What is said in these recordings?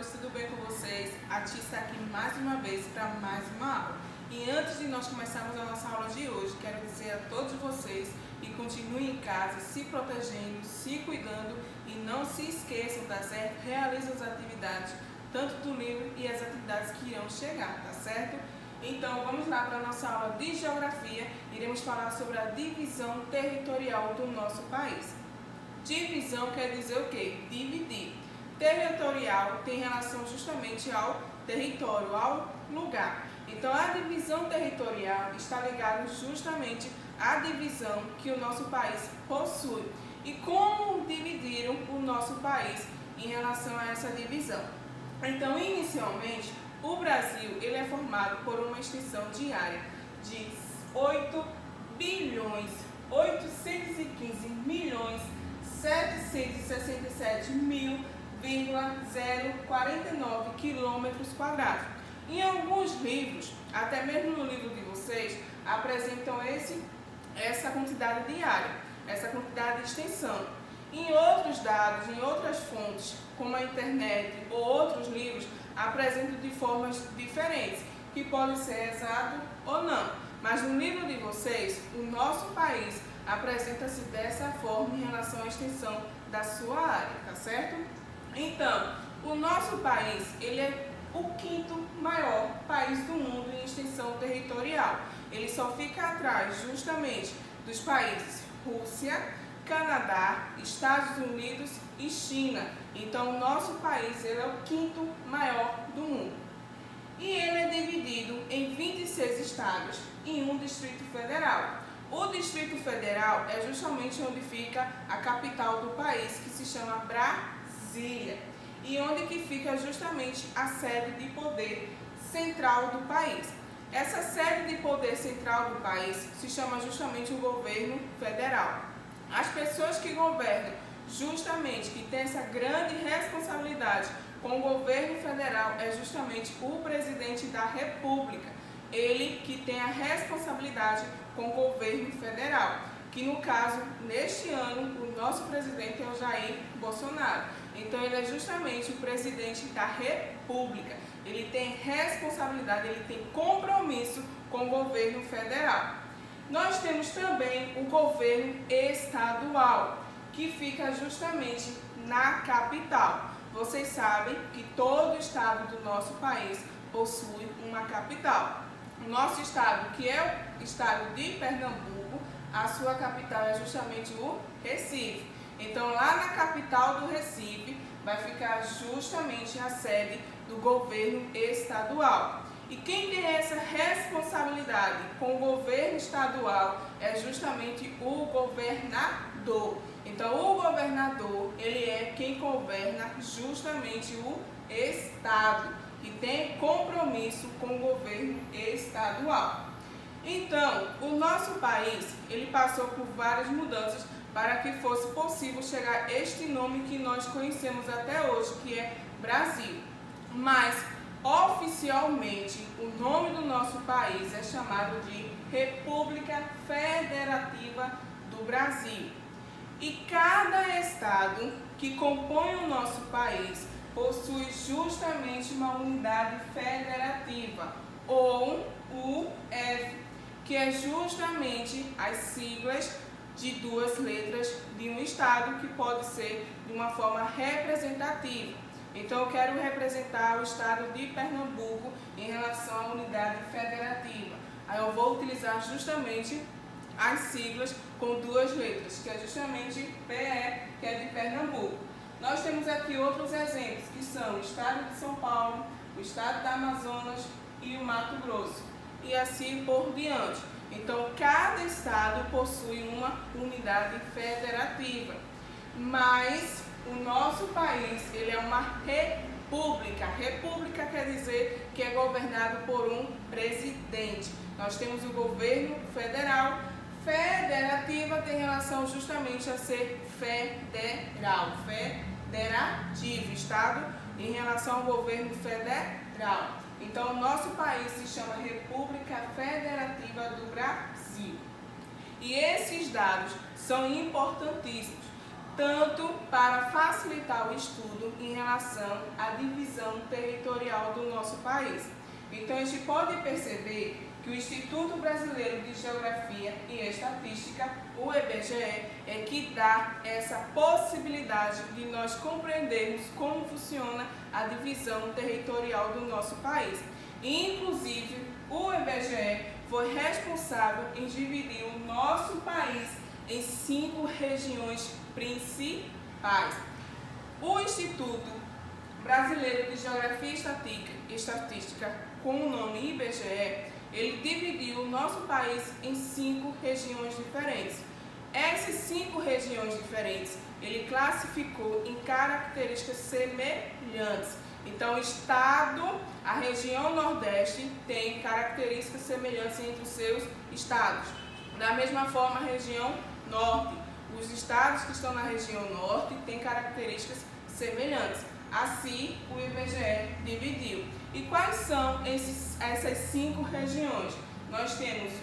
amados, tudo bem com vocês? A Tia está aqui mais uma vez para mais uma aula. E antes de nós começarmos a nossa aula de hoje, quero dizer a todos vocês que continuem em casa, se protegendo, se cuidando e não se esqueçam, tá certo? Realizem as atividades, tanto do livro e as atividades que irão chegar, tá certo? Então vamos lá para a nossa aula de Geografia. Iremos falar sobre a divisão territorial do nosso país. Divisão quer dizer o quê? Dividir. Territorial tem relação justamente ao território, ao lugar. Então, a divisão territorial está ligada justamente à divisão que o nosso país possui. E como dividiram o nosso país em relação a essa divisão? Então, inicialmente, o Brasil ele é formado por uma extensão de área de 8.815.767.049 quilômetros quadrados. Em alguns livros, até mesmo no livro de vocês, apresentam essa quantidade de área, essa quantidade de extensão. Em outros dados, em outras fontes, como a internet ou outros livros, apresentam de formas diferentes, que pode ser exato ou não. Mas no livro de vocês, o nosso país apresenta-se dessa forma em relação à extensão da sua área, tá certo? Então, o nosso país, ele é o quinto maior país do mundo em extensão territorial. Ele só fica atrás justamente dos países Rússia, Canadá, Estados Unidos e China. Então, o nosso país ele é o quinto maior do mundo. E ele é dividido em 26 estados e um Distrito Federal. O Distrito Federal é justamente onde fica a capital do país, que se chama Brasília, e onde que fica justamente a sede de poder central do país. Essa sede de poder central do país se chama justamente o governo federal. As pessoas que governam justamente, que têm essa grande responsabilidade com o governo federal, é justamente o presidente da República. Ele que tem a responsabilidade com o governo federal, que no caso, neste ano, o nosso presidente é o Jair Bolsonaro. Então ele é justamente o presidente da República. Ele tem responsabilidade, ele tem compromisso com o governo federal. Nós temos também o governo estadual, que fica justamente na capital. Vocês sabem que todo estado do nosso país possui uma capital. O nosso estado, que é o estado de Pernambuco, a sua capital é justamente o Recife. Então, lá na capital do Recife, vai ficar justamente a sede do governo estadual. E quem tem essa responsabilidade com o governo estadual é justamente o governador. Então, o governador, ele é quem governa justamente o estado, que tem compromisso com o governo estadual. Então, o nosso país, ele passou por várias mudanças para que fosse possível chegar a este nome que nós conhecemos até hoje, que é Brasil. Mas, oficialmente, o nome do nosso país é chamado de República Federativa do Brasil. E cada estado que compõe o nosso país possui justamente uma unidade federativa, ou UF, que é justamente as siglas de duas letras de um estado, que pode ser de uma forma representativa. Então, eu quero representar o estado de Pernambuco em relação à unidade federativa. Aí eu vou utilizar justamente as siglas com duas letras, que é justamente PE, que é de Pernambuco. Nós temos aqui outros exemplos, que são o estado de São Paulo, o estado do Amazonas e o Mato Grosso, e assim por diante. Então, cada estado possui uma unidade federativa, mas o nosso país ele é uma república. República quer dizer que é governado por um presidente. Nós temos o governo federal. Federativa tem relação justamente a ser federal, federativo, estado em relação ao governo federal. Então, o nosso país se chama República Federativa do Brasil. E esses dados são importantíssimos. tanto para facilitar o estudo em relação à divisão territorial do nosso país. Então, a gente pode perceber que o Instituto Brasileiro de Geografia e Estatística, o IBGE, é que dá essa possibilidade de nós compreendermos como funciona a divisão territorial do nosso país. E, inclusive, o IBGE foi responsável em dividir o nosso país em 5 regiões principais. O Instituto Brasileiro de Geografia e Estatística, com o nome IBGE, ele dividiu o nosso país em 5 regiões diferentes. Essas 5 regiões diferentes, ele classificou em características semelhantes. Então, o estado, a região Nordeste tem características semelhantes entre os seus estados. Da mesma forma, a região Norte, os estados que estão na região Norte têm características semelhantes. Assim, o IBGE dividiu. E quais são essas 5 regiões? Nós temos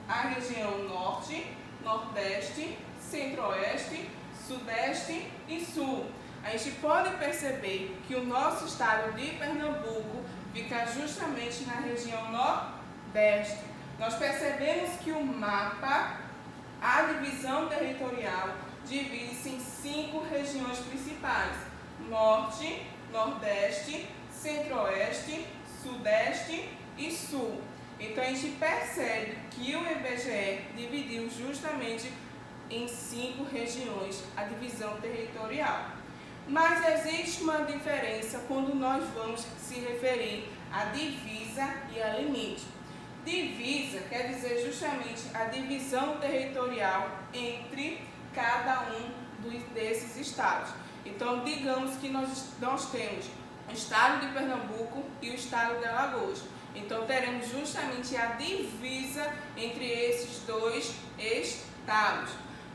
a região Norte, Nordeste, Centro-Oeste, Sudeste e Sul. A gente pode perceber que o nosso estado de Pernambuco fica justamente na região Nordeste. Nós percebemos que o mapa, a divisão territorial, divide-se em 5 regiões principais: Norte, Nordeste, Centro-Oeste, Sudeste e Sul. Então, a gente percebe que o IBGE dividiu justamente em 5 regiões a divisão territorial. Mas existe uma diferença quando nós vamos se referir à divisa e a limite. Divisa quer dizer justamente a divisão territorial entre cada um desses estados. Então, digamos que nós temos o estado de Pernambuco e o estado de Alagoas. Então, teremos justamente a divisa entre esses 2 estados.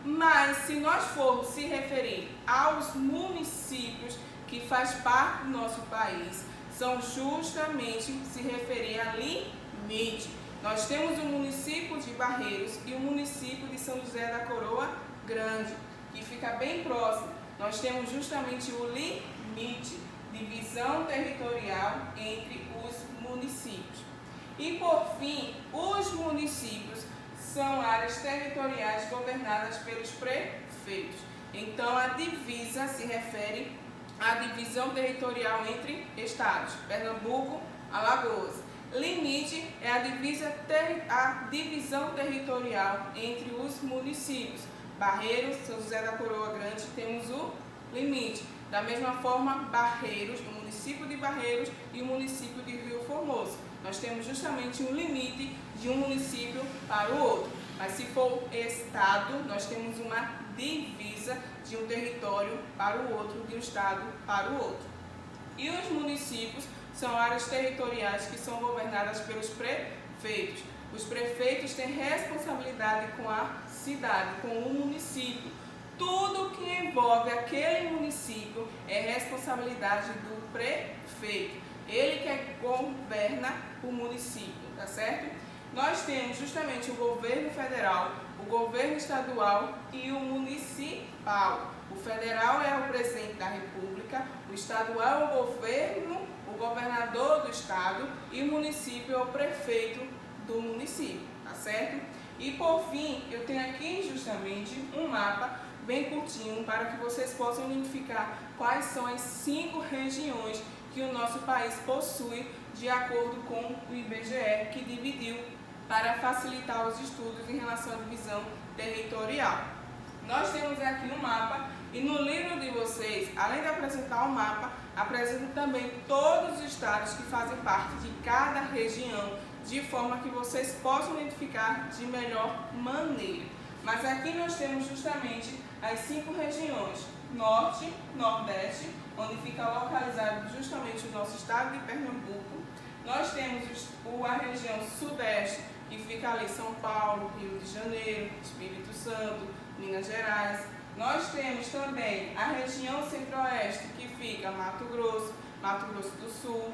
Mas, se nós formos se referir aos municípios que faz parte do nosso país, são justamente se referir a limite. Nós temos o município de Barreiros e o município de São José da Coroa Grande, que fica bem próximo. Nós temos justamente o limite, divisão territorial entre os municípios. E, por fim, os municípios são áreas territoriais governadas pelos prefeitos. Então, a divisa se refere à divisão territorial entre estados, Pernambuco, Alagoas. Limite é a divisão territorial entre os municípios. Barreiros, São José da Coroa Grande, temos o limite. Da mesma forma, Barreiros, o município de Barreiros e o município de Rio Formoso. Nós temos justamente um limite de um município para o outro. Mas se for estado, nós temos uma divisa de um território para o outro, de um estado para o outro. E os municípios são áreas territoriais que são governadas pelos prefeitos. Os prefeitos têm responsabilidade com a cidade, com o município. Tudo que envolve aquele município é responsabilidade do prefeito. Ele que governa o município, tá certo? Nós temos justamente o governo federal, o governo estadual e o municipal. O federal é o presidente da República, o estadual é o governo, o governador do estado e o município é o prefeito do município, tá certo? E por fim, eu tenho aqui justamente um mapa bem curtinho para que vocês possam identificar quais são as 5 regiões que o nosso país possui de acordo com o IBGE, que dividiu para facilitar os estudos em relação à divisão territorial. Nós temos aqui um mapa e no livro de vocês, além de apresentar o mapa, apresenta também todos os estados que fazem parte de cada região, de forma que vocês possam identificar de melhor maneira. Mas aqui nós temos justamente as 5 regiões: Norte, Nordeste, onde fica localizado justamente o nosso estado de Pernambuco. Nós temos a região Sudeste, que fica ali São Paulo, Rio de Janeiro, Espírito Santo, Minas Gerais. Nós temos também a região Centro-Oeste, que fica Mato Grosso do Sul.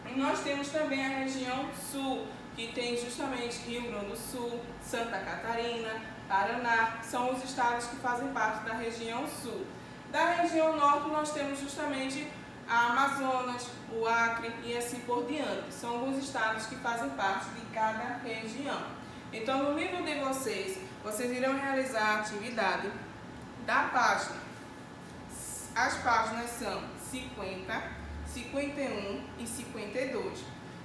E nós temos também a região Sul, que tem justamente Rio Grande do Sul, Santa Catarina, Paraná, são os estados que fazem parte da região Sul. Da região norte nós temos justamente a Amazonas, o Acre e assim por diante. São alguns estados que fazem parte de cada região. Então, no livro de vocês, vocês irão realizar a atividade da página. As páginas são 50, 51 e 52.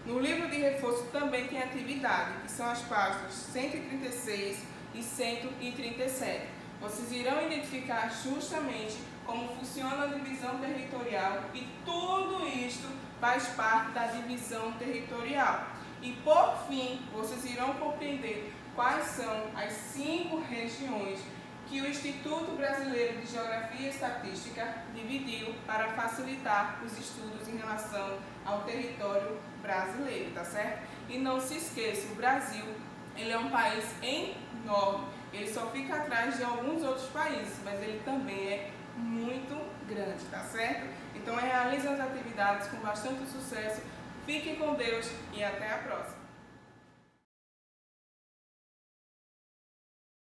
No livro de reforço também tem atividade, que são as páginas 136 e 137. Vocês irão identificar justamente como funciona a divisão territorial e tudo isto faz parte da divisão territorial. E por fim, vocês irão compreender quais são as 5 regiões que o Instituto Brasileiro de Geografia e Estatística dividiu para facilitar os estudos em relação ao território brasileiro, tá certo? E não se esqueça, o Brasil, ele é um país enorme, ele só fica atrás de alguns outros países, mas ele também é muito grande, tá certo? Então realizem as atividades com bastante sucesso, fiquem com Deus e até a próxima!